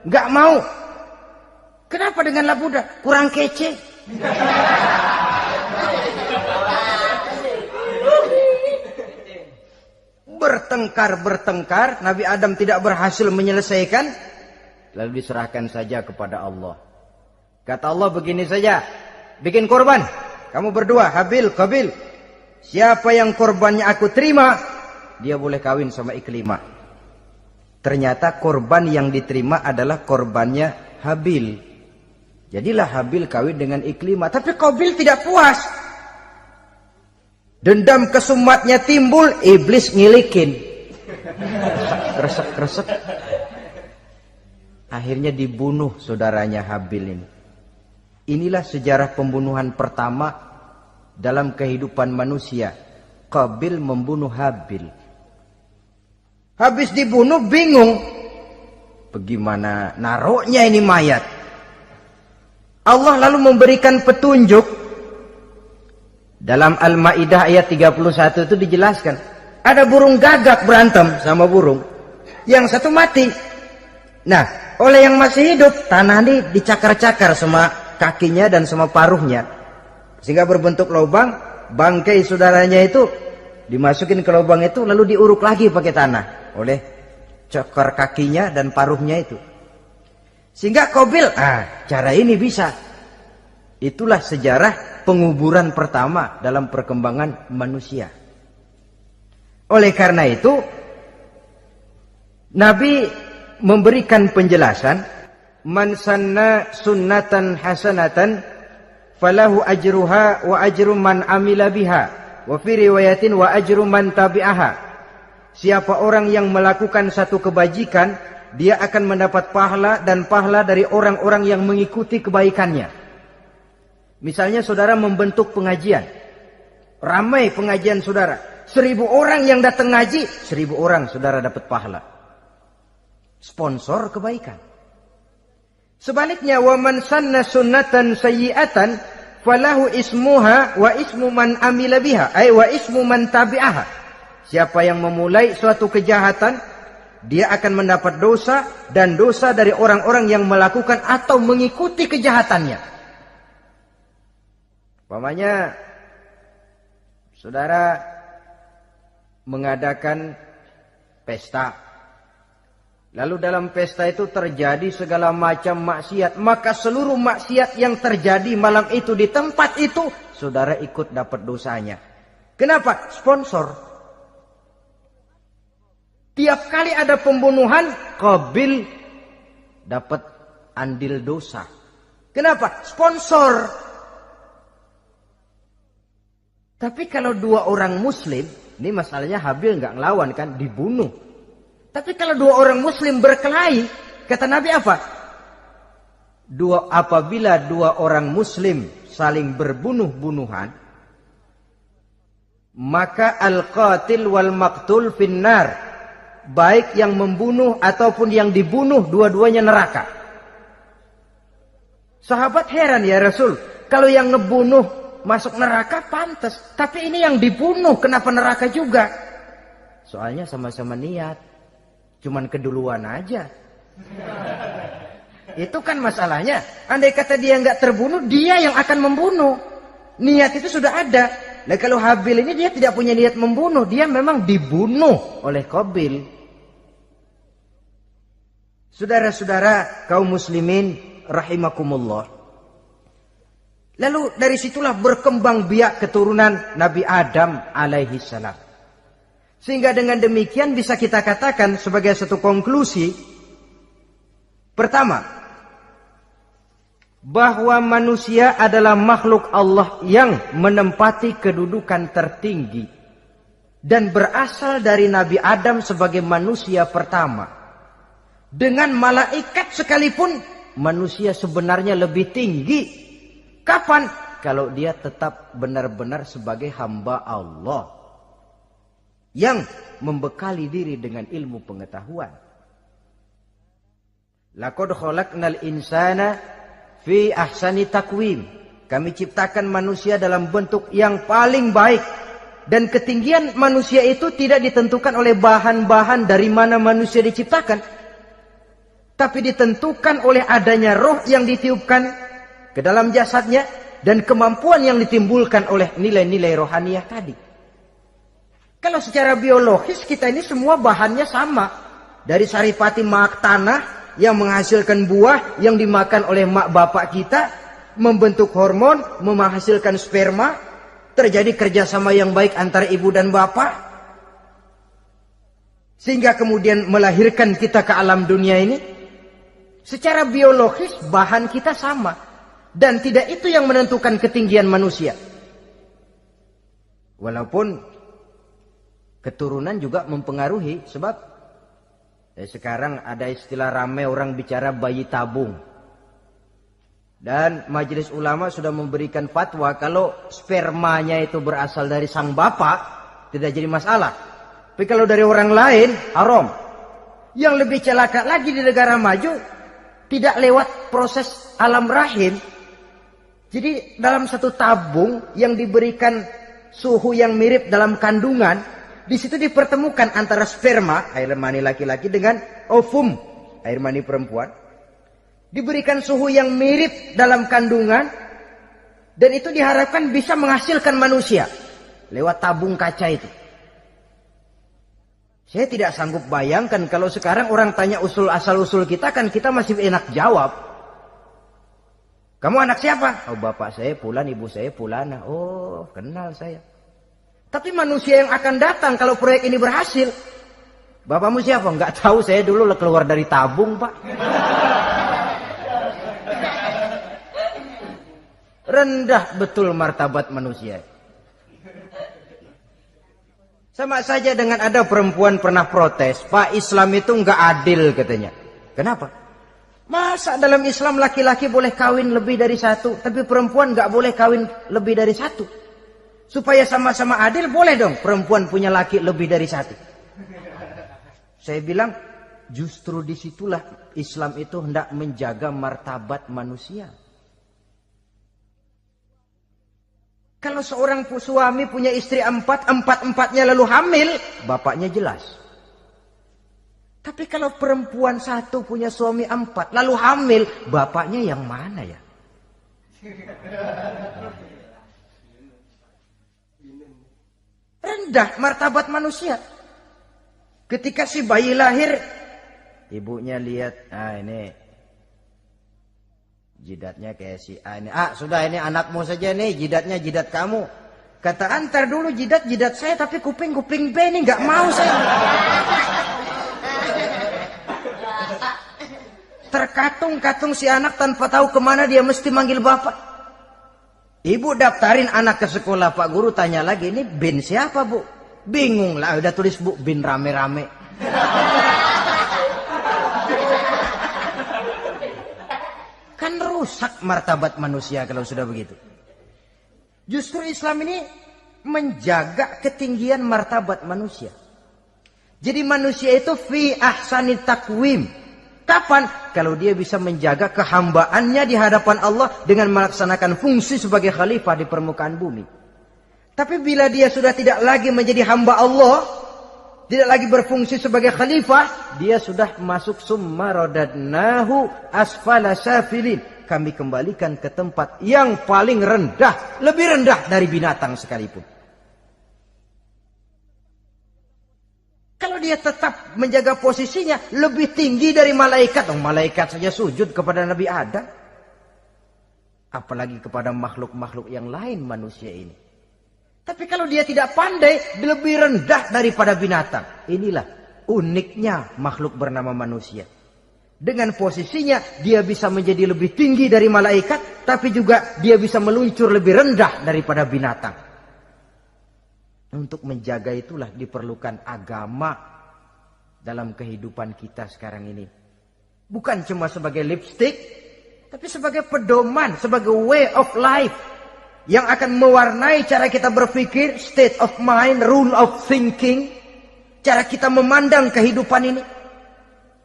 Enggak mau. Kenapa dengan Labuda? Kurang kece. Bertengkar, Nabi Adam tidak berhasil menyelesaikan, lalu diserahkan saja kepada Allah. Kata Allah begini saja, bikin korban, kamu berdua, Habil, Kabil. Siapa yang korbannya aku terima, dia boleh kawin sama Iklimah. Ternyata korban yang diterima adalah korbannya Habil. Jadilah Habil kawin dengan Iklimah, tapi Kabil tidak puas. Dendam kesumatnya timbul, iblis ngilikin. Kresek. Akhirnya dibunuh saudaranya Habil ini. Inilah sejarah pembunuhan pertama dalam kehidupan manusia. Kabil membunuh Habil. Habis dibunuh bingung. Bagaimana naruhnya ini mayat? Allah lalu memberikan petunjuk. Dalam Al-Maidah ayat 31 itu dijelaskan. Ada burung gagak berantem sama burung. Yang satu mati. Nah, oleh yang masih hidup, tanah ini dicakar-cakar sama kakinya dan sama paruhnya. Sehingga berbentuk lubang, bangkai saudaranya itu dimasukin ke lubang itu lalu diuruk lagi pakai tanah. Oleh cakar kakinya dan paruhnya itu. Sehingga Kabil, cara ini bisa. Itulah sejarah penguburan pertama dalam perkembangan manusia. Oleh karena itu, Nabi memberikan penjelasan, man sanna sunnatan hasanatan falahu ajruha wa ajru man amila biha wa fi riwayatin wa ajru man tabi'aha. Siapa orang yang melakukan satu kebajikan, dia akan mendapat pahala dan pahala dari orang-orang yang mengikuti kebaikannya. Misalnya saudara membentuk pengajian. Ramai pengajian saudara. 1000 orang yang datang ngaji, 1000 orang saudara dapat pahala. Sponsor kebaikan. Sebaliknya, wa man sanna sunnatan sayyi'atan falahu ismuha wa ismu man amila biha, ay wa ismu man tabi'aha. Siapa yang memulai suatu kejahatan, dia akan mendapat dosa dan dosa dari orang-orang yang melakukan atau mengikuti kejahatannya. Umpamanya saudara mengadakan pesta. Lalu dalam pesta itu terjadi segala macam maksiat. Maka seluruh maksiat yang terjadi malam itu di tempat itu, saudara ikut dapat dosanya. Kenapa? Sponsor. Tiap kali ada pembunuhan, Kabil dapat andil dosa. Kenapa? Sponsor. Tapi kalau 2 orang muslim, ini masalahnya Habil nggak ngelawan kan, dibunuh. Tapi kalau 2 orang muslim berkelahi, kata Nabi apa? Apabila 2 orang muslim saling berbunuh-bunuhan, maka al-qatil wal maqtul finnar. Baik yang membunuh ataupun yang dibunuh, dua-duanya neraka. Sahabat heran, ya Rasul, kalau yang ngebunuh masuk neraka pantas, tapi ini yang dibunuh kenapa neraka juga? Soalnya sama-sama niat, cuman keduluan aja. Itu kan masalahnya. Andai kata dia nggak terbunuh, dia yang akan membunuh. Niat itu sudah ada. Nah kalau Habil ini dia tidak punya niat membunuh, dia memang dibunuh oleh Kabil. Saudara-saudara kaum muslimin rahimakumullah. Lalu dari situlah berkembang biak keturunan Nabi Adam alaihi salam. Sehingga dengan demikian bisa kita katakan sebagai satu konklusi Pertama, bahwa manusia adalah makhluk Allah yang menempati kedudukan tertinggi dan berasal dari Nabi Adam sebagai manusia pertama. Dengan malaikat sekalipun, manusia sebenarnya lebih tinggi. Kapan? Kalau dia tetap benar-benar sebagai hamba Allah yang membekali diri dengan ilmu pengetahuan. Laqad khalaqnal insana fi ahsani takwim. Kami ciptakan manusia dalam bentuk yang paling baik. Dan ketinggian manusia itu tidak ditentukan oleh bahan-bahan dari mana manusia diciptakan, tapi ditentukan oleh adanya roh yang ditiupkan ke dalam jasadnya dan kemampuan yang ditimbulkan oleh nilai-nilai rohaniah tadi. Kalau secara biologis kita ini semua bahannya sama. Dari saripati mak tanah yang menghasilkan buah yang dimakan oleh mak bapak kita, membentuk hormon, menghasilkan sperma, terjadi kerjasama yang baik antara ibu dan bapak, sehingga kemudian melahirkan kita ke alam dunia ini. Secara biologis bahan kita sama, dan tidak itu yang menentukan ketinggian manusia. Walaupun keturunan juga mempengaruhi, sebab sekarang ada istilah ramai orang bicara bayi tabung. Dan majelis ulama sudah memberikan fatwa kalau spermanya itu berasal dari sang bapak, tidak jadi masalah. Tapi kalau dari orang lain, haram. Yang lebih celaka lagi di negara maju, tidak lewat proses alam rahim. Jadi dalam satu tabung yang diberikan suhu yang mirip dalam kandungan, di situ dipertemukan antara sperma, air mani laki-laki, dengan ovum, air mani perempuan. Diberikan suhu yang mirip dalam kandungan, dan itu diharapkan bisa menghasilkan manusia lewat tabung kaca itu. Saya tidak sanggup bayangkan kalau sekarang orang tanya usul asal-usul kita, kan kita masih enak jawab. Kamu anak siapa? Oh, bapak saya Fulan, ibu saya Fulana. Oh, kenal saya. Tapi manusia yang akan datang kalau proyek ini berhasil, bapakmu siapa? Enggak tahu, saya dulu keluar dari tabung, Pak. Rendah betul martabat manusia. Sama saja dengan ada perempuan pernah protes, Pak, Islam itu enggak adil katanya. Kenapa? Masa dalam Islam laki-laki boleh kawin lebih dari satu, tapi perempuan enggak boleh kawin lebih dari satu? Supaya sama-sama adil, boleh dong perempuan punya laki lebih dari satu. Saya bilang, justru disitulah Islam itu hendak menjaga martabat manusia. Kalau seorang suami punya istri empat-empatnya lalu hamil, bapaknya jelas. Tapi kalau perempuan satu punya suami 4 lalu hamil, bapaknya yang mana ya? Rendah martabat manusia. Ketika si bayi lahir, ibunya lihat, ini jidatnya kayak si A ini. Sudah, ini anakmu saja nih, jidatnya jidat kamu. Kata, antar dulu jidat saya, tapi kuping B ini nggak mau saya. Terkatung-katung si anak tanpa tahu kemana dia mesti manggil bapak. Ibu daftarin anak ke sekolah, Pak Guru tanya lagi, ini bin siapa, Bu? Bingung lah, udah tulis, Bu, bin rame-rame. Kan rusak martabat manusia kalau sudah begitu. Justru Islam ini menjaga ketinggian martabat manusia. Jadi manusia itu fi ahsani takwim. Kapan? Kalau dia bisa menjaga kehambaannya di hadapan Allah dengan melaksanakan fungsi sebagai khalifah di permukaan bumi. Tapi bila dia sudah tidak lagi menjadi hamba Allah, tidak lagi berfungsi sebagai khalifah, dia sudah masuk summa radadnahu asfala safilin. Kami kembalikan ke tempat yang paling rendah, lebih rendah dari binatang sekalipun. Kalau dia tetap menjaga posisinya lebih tinggi dari malaikat, malaikat saja sujud kepada Nabi Adam, apalagi kepada makhluk-makhluk yang lain manusia ini. Tapi kalau dia tidak pandai, lebih rendah daripada binatang. Inilah uniknya makhluk bernama manusia. Dengan posisinya dia bisa menjadi lebih tinggi dari malaikat, tapi juga dia bisa meluncur lebih rendah daripada binatang. Untuk menjaga itulah diperlukan agama dalam kehidupan kita sekarang ini. Bukan cuma sebagai lipstick, tapi sebagai pedoman, sebagai way of life yang akan mewarnai cara kita berpikir, state of mind, rule of thinking, cara kita memandang kehidupan ini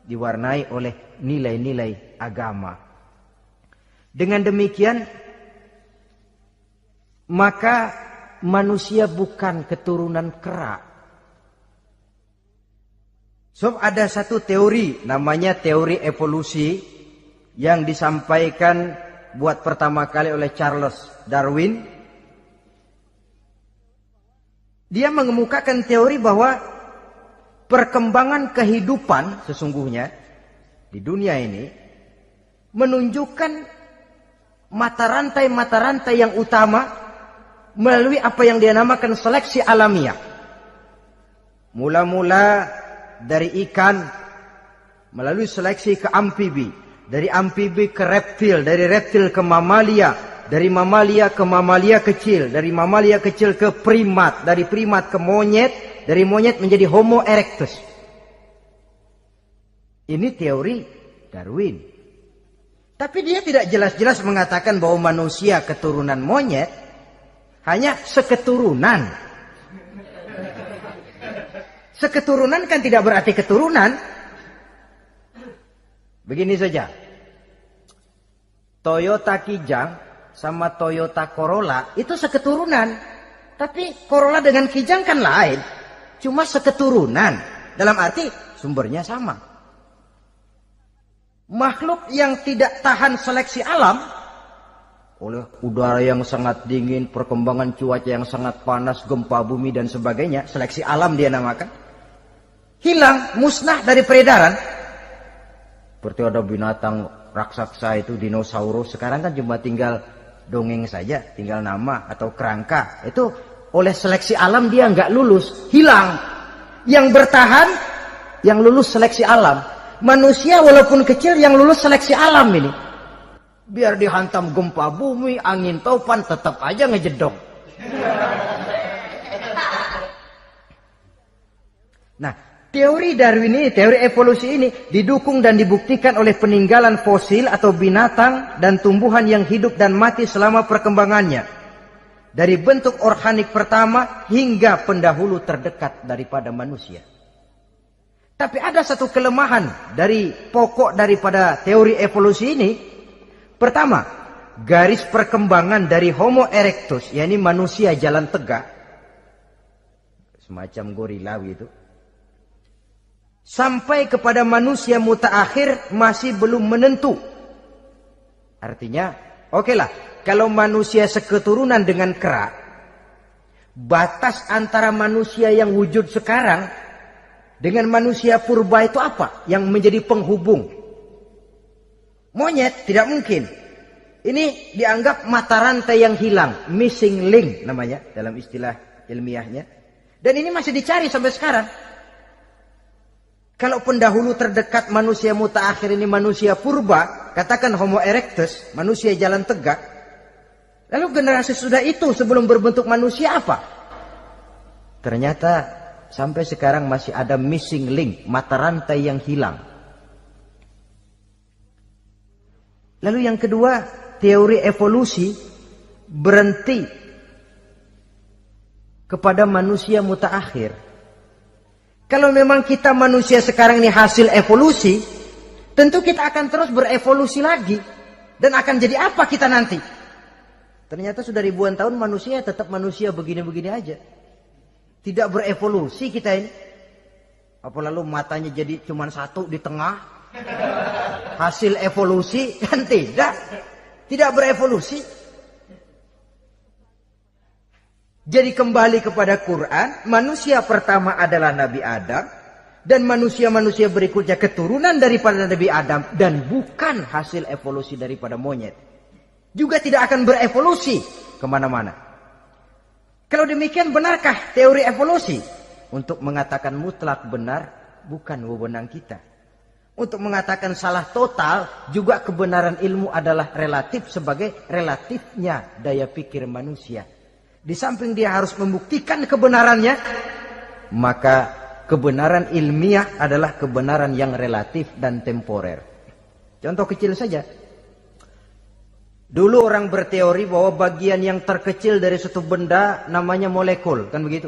diwarnai oleh nilai-nilai agama. Dengan demikian, maka manusia bukan keturunan kera. So, ada satu teori namanya teori evolusi yang disampaikan buat pertama kali oleh Charles Darwin. Dia mengemukakan teori bahwa perkembangan kehidupan sesungguhnya di dunia ini menunjukkan mata rantai yang utama melalui apa yang dia namakan seleksi alamiah. Mula-mula dari ikan melalui seleksi ke amfibi, dari amfibi ke reptil, dari reptil ke mamalia, dari mamalia ke mamalia kecil, dari mamalia kecil ke primat, dari primat ke monyet, dari monyet menjadi Homo erectus. Ini teori Darwin. Tapi dia tidak jelas-jelas mengatakan bahwa manusia keturunan monyet, hanya seketurunan. Seketurunan kan tidak berarti keturunan. Begini saja. Toyota Kijang sama Toyota Corolla itu seketurunan. Tapi Corolla dengan Kijang kan lain. Cuma seketurunan. Dalam arti sumbernya sama. Makhluk yang tidak tahan seleksi alam oleh udara yang sangat dingin, perkembangan cuaca yang sangat panas, gempa bumi dan sebagainya, seleksi alam dia namakan, hilang, musnah dari peredaran. Seperti ada binatang raksasa itu dinosaurus, sekarang kan cuma tinggal dongeng saja, tinggal nama atau kerangka. Itu oleh seleksi alam dia nggak lulus, hilang. Yang bertahan, yang lulus seleksi alam. Manusia walaupun kecil yang lulus seleksi alam ini. Biar dihantam gempa bumi, angin topan, tetap aja ngejedok. Nah, teori Darwin ini, teori evolusi ini didukung dan dibuktikan oleh peninggalan fosil atau binatang dan tumbuhan yang hidup dan mati selama perkembangannya. Dari bentuk organik pertama hingga pendahulu terdekat daripada manusia. Tapi ada satu kelemahan dari pokok daripada teori evolusi ini. Pertama, garis perkembangan dari Homo erectus, yakni manusia jalan tegak, semacam gorilawi itu, sampai kepada manusia mutaakhir masih belum menentu. Artinya, okelah, kalau manusia seketurunan dengan kera, batas antara manusia yang wujud sekarang dengan manusia purba itu apa yang menjadi penghubung? Monyet tidak mungkin. Ini dianggap mata rantai yang hilang, missing link namanya dalam istilah ilmiahnya. Dan ini masih dicari sampai sekarang. Kalau pendahulu terdekat manusia mutaakhir ini manusia purba, katakan Homo erectus, manusia jalan tegak. Lalu generasi sudah itu sebelum berbentuk manusia apa? Ternyata sampai sekarang masih ada missing link, mata rantai yang hilang. Lalu yang kedua, teori evolusi berhenti kepada manusia mutaakhir. Kalau memang kita manusia sekarang ini hasil evolusi, tentu kita akan terus berevolusi lagi. Dan akan jadi apa kita nanti? Ternyata sudah ribuan tahun manusia tetap manusia begini-begini aja. Tidak berevolusi kita ini. Apa lalu matanya jadi cuma satu di tengah? Hasil evolusi kan tidak berevolusi. Jadi kembali kepada Quran, manusia pertama adalah Nabi Adam dan manusia-manusia berikutnya keturunan daripada Nabi Adam dan bukan hasil evolusi daripada monyet. Juga tidak akan berevolusi kemana-mana. Kalau demikian benarkah teori evolusi? Untuk mengatakan mutlak benar bukan wewenang kita. Untuk mengatakan salah total, juga kebenaran ilmu adalah relatif sebagai relatifnya daya pikir manusia. Di samping dia harus membuktikan kebenarannya, maka kebenaran ilmiah adalah kebenaran yang relatif dan temporer. Contoh kecil saja. Dulu orang berteori bahwa bagian yang terkecil dari suatu benda namanya molekul, kan begitu?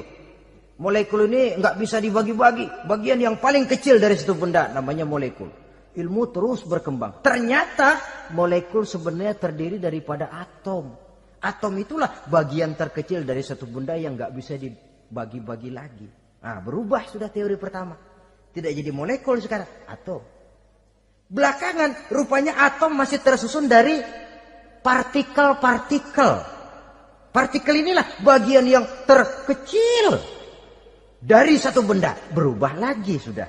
Molekul ini nggak bisa dibagi-bagi. Bagian yang paling kecil dari suatu benda namanya molekul. Ilmu terus berkembang. Ternyata molekul sebenarnya terdiri daripada atom. Atom itulah bagian terkecil dari suatu benda yang nggak bisa dibagi-bagi lagi. Nah, berubah sudah teori pertama. Tidak jadi molekul sekarang, atom. Belakangan rupanya atom masih tersusun dari partikel-partikel. Partikel inilah bagian yang terkecil dari satu benda. Berubah lagi sudah.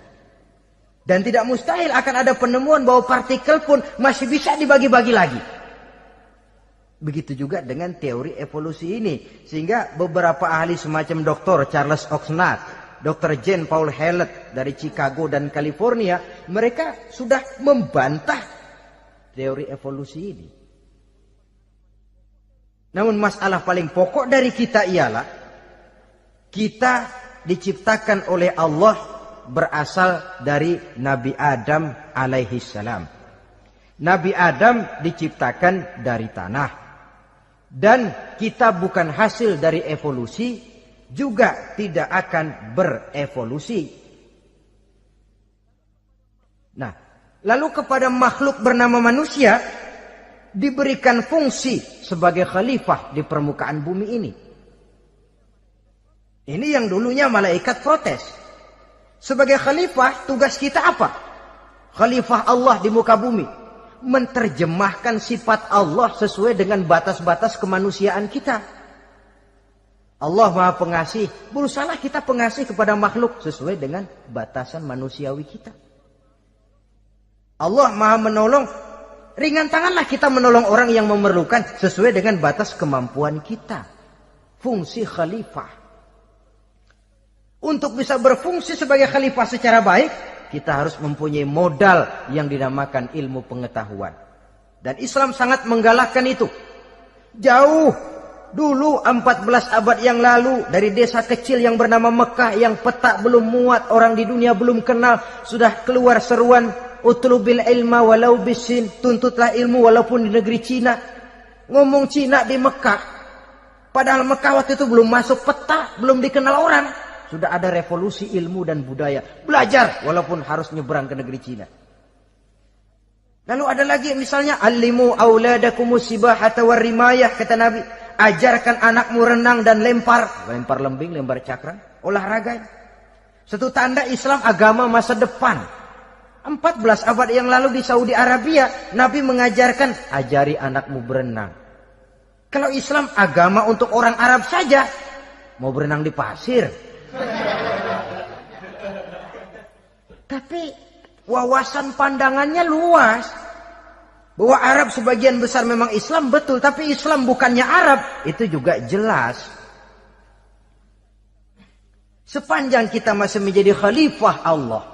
Dan tidak mustahil akan ada penemuan bahwa partikel pun masih bisa dibagi-bagi lagi. Begitu juga dengan teori evolusi ini. Sehingga beberapa ahli semacam Dr. Charles Oxnard, Dr. Jane Paul Hallett dari Chicago dan California, mereka sudah membantah teori evolusi ini. Namun masalah paling pokok dari kita ialah kita diciptakan oleh Allah berasal dari Nabi Adam alaihi salam. Nabi Adam diciptakan dari tanah. Dan kita bukan hasil dari evolusi, juga tidak akan berevolusi. Nah, lalu kepada makhluk bernama manusia diberikan fungsi sebagai khalifah di permukaan bumi ini. Ini yang dulunya malaikat protes. Sebagai khalifah, tugas kita apa? Khalifah Allah di muka bumi. Menerjemahkan sifat Allah sesuai dengan batas-batas kemanusiaan kita. Allah Maha Pengasih. Berusahalah kita pengasih kepada makhluk sesuai dengan batasan manusiawi kita. Allah Maha Menolong. Ringan tanganlah kita menolong orang yang memerlukan sesuai dengan batas kemampuan kita. Fungsi khalifah. Untuk bisa berfungsi sebagai khalifah secara baik, kita harus mempunyai modal yang dinamakan ilmu pengetahuan. Dan Islam sangat menggalakkan itu. Jauh dulu 14 abad yang lalu, dari desa kecil yang bernama Mekah yang peta belum muat, orang di dunia belum kenal, sudah keluar seruan utlubil ilma walau bisin, tuntutlah ilmu walaupun di negeri Cina. Ngomong Cina di Mekah, padahal Mekah waktu itu belum masuk peta, belum dikenal orang. Sudah ada revolusi ilmu dan budaya. Belajar walaupun harus nyebrang ke negeri Cina. Lalu ada lagi misalnya alimu auladakumus sibahata warrimayah, kata Nabi. Ajarkan anakmu renang dan lempar lembing, lempar cakram, olahraga. Satu tanda Islam agama masa depan. 14 abad yang lalu di Saudi Arabia, Nabi mengajarkan ajari anakmu berenang. Kalau Islam agama untuk orang Arab saja, mau berenang di pasir. Tapi wawasan pandangannya luas. Bahwa Arab sebagian besar memang Islam, betul. Tapi Islam bukannya Arab, itu juga jelas. Sepanjang kita masih menjadi khalifah Allah,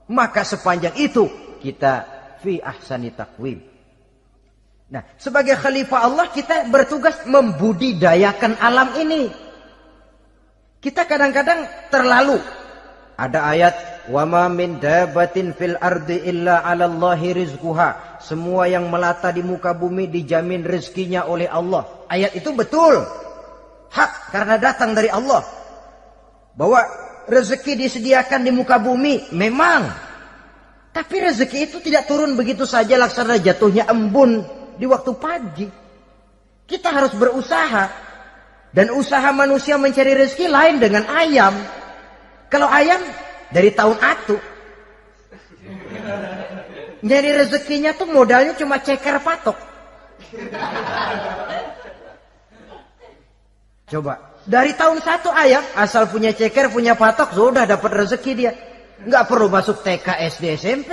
maka sepanjang itu kita fi ahsani taqwim. Nah, sebagai khalifah Allah kita bertugas membudidayakan alam ini. Kita kadang-kadang terlalu. Ada ayat, wa ma min dabatin fil ardi illa 'alallahi rizquha. Semua yang melata di muka bumi dijamin rezekinya oleh Allah. Ayat itu betul. Hak karena datang dari Allah. Bahwa rezeki disediakan di muka bumi memang. Tapi rezeki itu tidak turun begitu saja laksana jatuhnya embun di waktu pagi. Kita harus berusaha. Dan usaha manusia mencari rezeki lain dengan ayam. Kalau ayam dari tahun atu. Nyari rezekinya tuh modalnya cuma ceker patok. Coba. Dari tahun 1 ayam, asal punya ceker, punya patok, sudah dapat rezeki dia. Nggak perlu masuk TK, SD, SMP.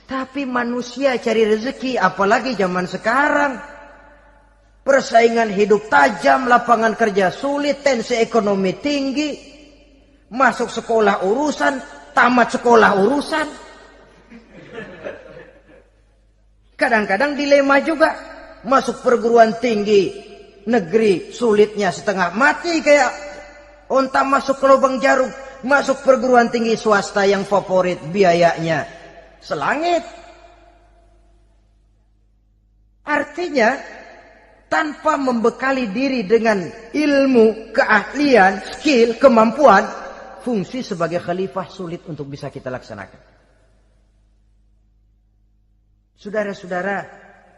Tapi manusia cari rezeki, apalagi zaman sekarang. Persaingan hidup tajam, lapangan kerja sulit, tensi ekonomi tinggi. Masuk sekolah urusan, tamat sekolah urusan. Kadang-kadang dilema juga. Masuk perguruan tinggi negeri sulitnya setengah mati kayak onta masuk ke lubang jarum. Masuk perguruan tinggi swasta yang favorit biayanya selangit. Artinya tanpa membekali diri dengan ilmu, keahlian, skill, kemampuan, fungsi sebagai khalifah sulit untuk bisa kita laksanakan. Saudara-saudara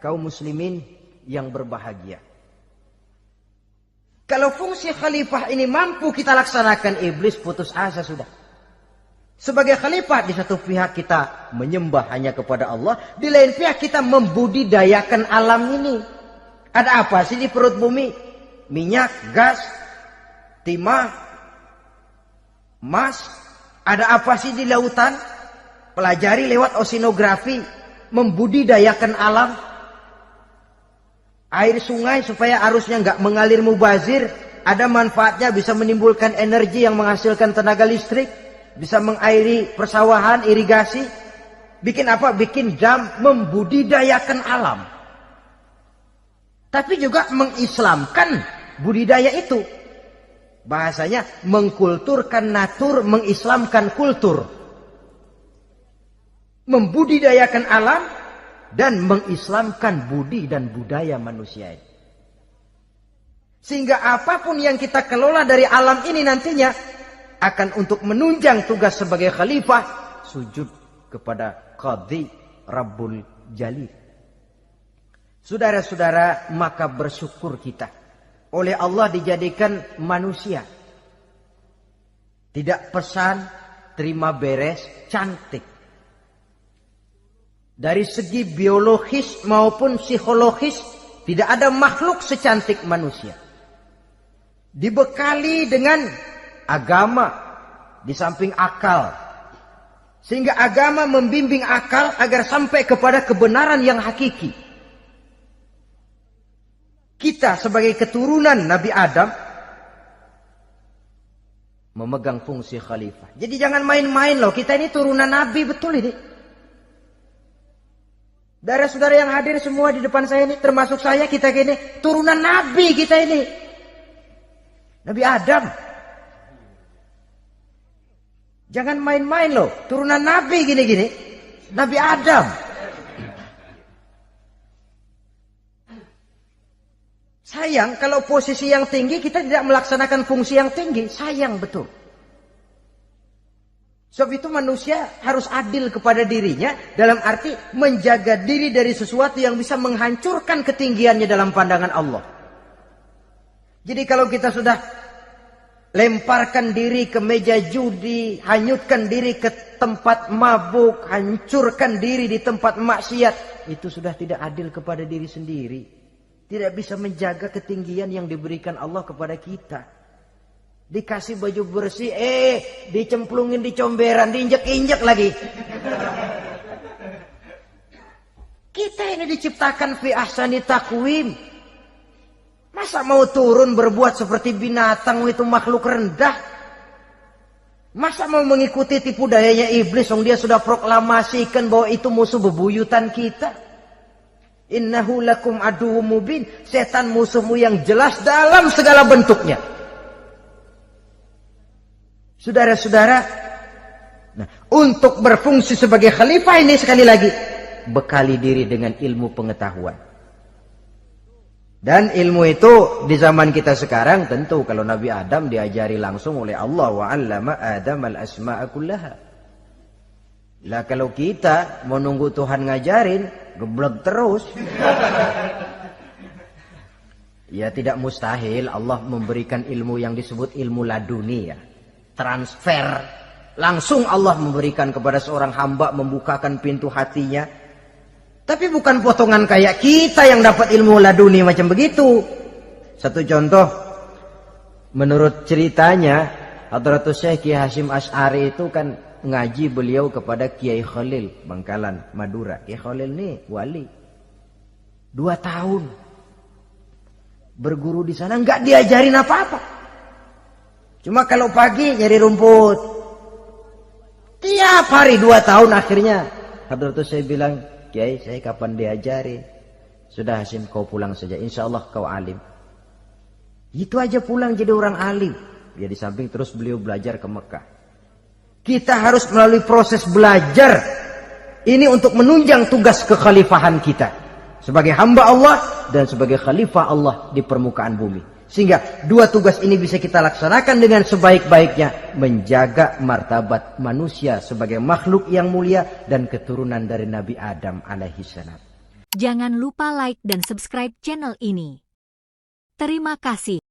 kaum muslimin yang berbahagia. Kalau fungsi khalifah ini mampu kita laksanakan, iblis putus asa sudah. Sebagai khalifah, di satu pihak kita menyembah hanya kepada Allah, di lain pihak kita membudidayakan alam ini. Ada apa sih di perut bumi? Minyak, gas, timah, emas. Ada apa sih di lautan? Pelajari lewat oceanografi, membudidayakan alam. Air sungai supaya arusnya nggak mengalir mubazir, ada manfaatnya, bisa menimbulkan energi yang menghasilkan tenaga listrik, bisa mengairi persawahan, irigasi. Bikin apa? Bikin dam, membudidayakan alam. Tapi juga mengislamkan budidaya itu. Bahasanya mengkulturkan natur, mengislamkan kultur. Membudidayakan alam dan mengislamkan budi dan budaya manusia. Sehingga apapun yang kita kelola dari alam ini nantinya akan untuk menunjang tugas sebagai khalifah, sujud kepada Qadhi Rabbul Jalil. Saudara-saudara, maka bersyukur kita oleh Allah dijadikan manusia. Tidak pesan, terima beres, cantik. Dari segi biologis maupun psikologis, tidak ada makhluk secantik manusia. Dibekali dengan agama di samping akal. Sehingga agama membimbing akal agar sampai kepada kebenaran yang hakiki. Kita sebagai keturunan Nabi Adam memegang fungsi khalifah. Jadi jangan main-main loh. Kita ini turunan Nabi, betul ini. Saudara-saudara yang hadir semua di depan saya ini, termasuk saya, kita ini turunan Nabi kita ini. Nabi Adam. Jangan main-main loh. Turunan Nabi gini-gini. Nabi Adam. Sayang kalau posisi yang tinggi kita tidak melaksanakan fungsi yang tinggi. Sayang betul. Sebab itu manusia harus adil kepada dirinya. Dalam arti menjaga diri dari sesuatu yang bisa menghancurkan ketinggiannya dalam pandangan Allah. Jadi kalau kita sudah lemparkan diri ke meja judi, hanyutkan diri ke tempat mabuk, hancurkan diri di tempat maksiat, itu sudah tidak adil kepada diri sendiri. Tidak bisa menjaga ketinggian yang diberikan Allah kepada kita. Dikasih baju bersih, dicemplungin di comberan, diinjek-injek lagi. Kita ini diciptakan fi ahsani taqwim. Masa mau turun berbuat seperti binatang, itu makhluk rendah? Masa mau mengikuti tipu dayanya iblis, dia sudah proklamasikan bahwa itu musuh bebuyutan kita? Innahu lakum aduwwum mubin. Setan musuhmu yang jelas dalam segala bentuknya. Saudara-saudara, nah, untuk berfungsi sebagai khalifah ini sekali lagi, bekali diri dengan ilmu pengetahuan. Dan ilmu itu di zaman kita sekarang tentu kalau Nabi Adam diajari langsung oleh Allah, wa 'allama Adam al-asma'a kullaha. Lah kalau kita mau nunggu Tuhan ngajarin, geblek terus. Ya tidak mustahil Allah memberikan ilmu yang disebut ilmu laduni ya. Transfer. Langsung Allah memberikan kepada seorang hamba, membukakan pintu hatinya. Tapi bukan potongan kayak kita yang dapat ilmu laduni macam begitu. Satu contoh, menurut ceritanya, Hadratus Syekh Kiai Hasyim Asy'ari itu kan ngaji beliau kepada Kiai Khalil Bangkalan, Madura. Kiai Khalil ini wali. 2 tahun berguru di sana, nggak diajarin apa-apa. Cuma kalau pagi nyari rumput, Tiap hari 2 tahun akhirnya Hadratus saya bilang, Kiai saya kapan diajari? Sudah Hasim kau pulang saja, insya Allah kau alim. Itu aja pulang jadi orang alim. Ya di samping terus beliau belajar ke Mekah. Kita harus melalui proses belajar. Ini untuk menunjang tugas kekhalifahan kita. Sebagai hamba Allah dan sebagai khalifah Allah di permukaan bumi. Sehingga 2 tugas ini bisa kita laksanakan dengan sebaik-baiknya. Menjaga martabat manusia sebagai makhluk yang mulia dan keturunan dari Nabi Adam alaihissalam. Jangan lupa like dan subscribe channel ini. Terima kasih.